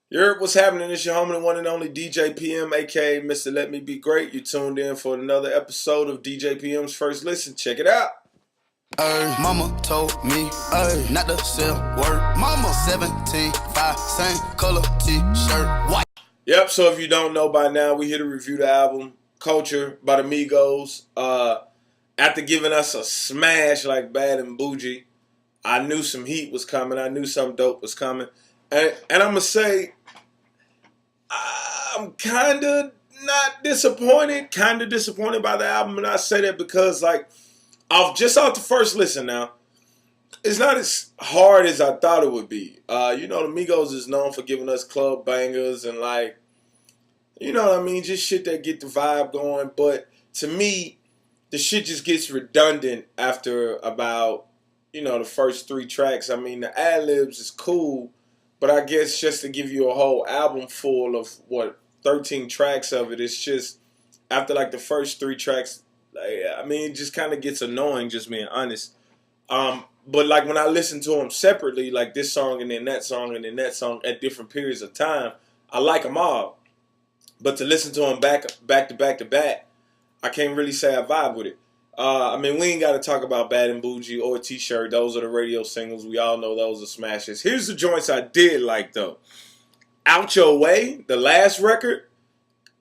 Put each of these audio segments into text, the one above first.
Europe, what's happening? It's your homie, the one and only DJ PM, aka Mr. Let Me Be Great. You tuned in for another episode of DJ PM's First Listen. Check it out. Mama told me not to sell word. Mama 17, 5, same color t-shirt, white. Yep, so if you don't know by now, we here to review the album Culture by the Migos. After giving us a smash like Bad and Bougie, I knew some heat was coming. I knew something dope was coming. And I'm going to say, I'm kind of not disappointed. Kind of disappointed by the album. And I say that because, off the first listen now, it's not as hard as I thought it would be. The Migos is known for giving us club bangers and, just shit that get the vibe going. But to me, the shit just gets redundant after about, the first 3 tracks. I mean, the ad-libs is cool. But I guess just to give you a whole album full of, 13 tracks of it, it's just, after the first 3 tracks, it just kind of gets annoying, just being honest. But when I listen to them separately, this song and then that song and then that song at different periods of time, I like them all. But to listen to them back to back, I can't really say I vibe with it. We ain't got to talk about Bad and Bougie or T-Shirt. Those are the radio singles. We all know those are smashes. Here's the joints I did like, though. Out Your Way, the last record.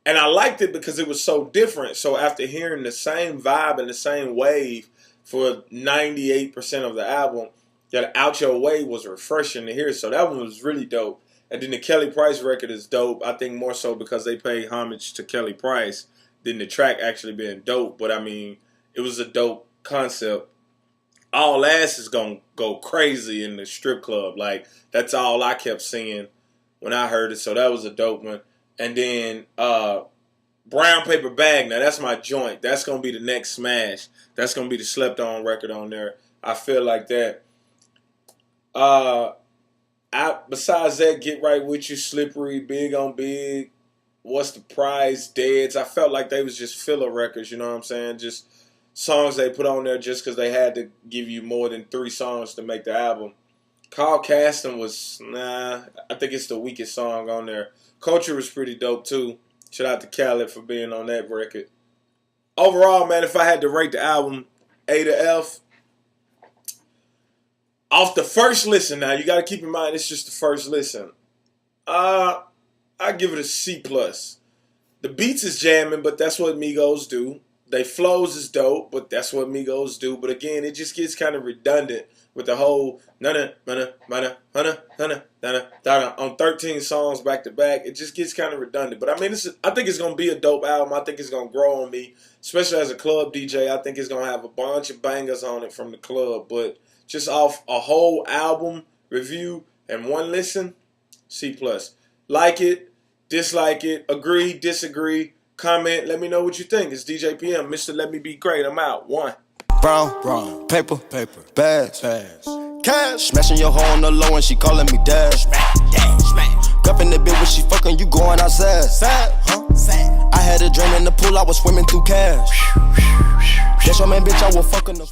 And I liked it because it was so different. So after hearing the same vibe and the same wave for 98% of the album, that Out Your Way was refreshing to hear. So that one was really dope. And then the Kelly Price record is dope. I think more so because they pay homage to Kelly Price than the track actually being dope. But it was a dope concept. All Ass is going to go crazy in the strip club. That's all I kept seeing when I heard it. So that was a dope one. And then Brown Paper Bag. Now, that's my joint. That's going to be the next smash. That's going to be the slept on record on there. I feel like that. Besides that, Get Right With You, Slippery, Big on Big, What's the Prize, Deads. I felt like they was just filler records, you know what I'm saying? Just songs they put on there just because they had to give you more than 3 songs to make the album. Carl Caston was, I think it's the weakest song on there. Culture was pretty dope too. Shout out to Khaled for being on that record. Overall, man, if I had to rate the album A to F, off the first listen now, you got to keep in mind it's just the first listen. I give it a C+. The beats is jamming, but that's what Migos do. They flows is dope, but that's what Migos do. But again, it just gets kind of redundant with the whole on 13 songs back to back. It just gets kind of redundant. But I think it's gonna be a dope album. I think it's gonna grow on me, especially as a club DJ. I think it's gonna have a bunch of bangers on it from the club. But just off a whole album review and one listen, C+. Like it, dislike it, agree, disagree. Comment, let me know what you think. It's DJ PM, Mr. Let Me Be Great. I'm out. 1. Brown, paper, bags, cash. Smashing your hoe on the low and she calling me dad. Cuffing the bitch when she fucking, you going outside. Sad. I had a dream in the pool, I was swimming through cash. That's your man, bitch, I was fucking the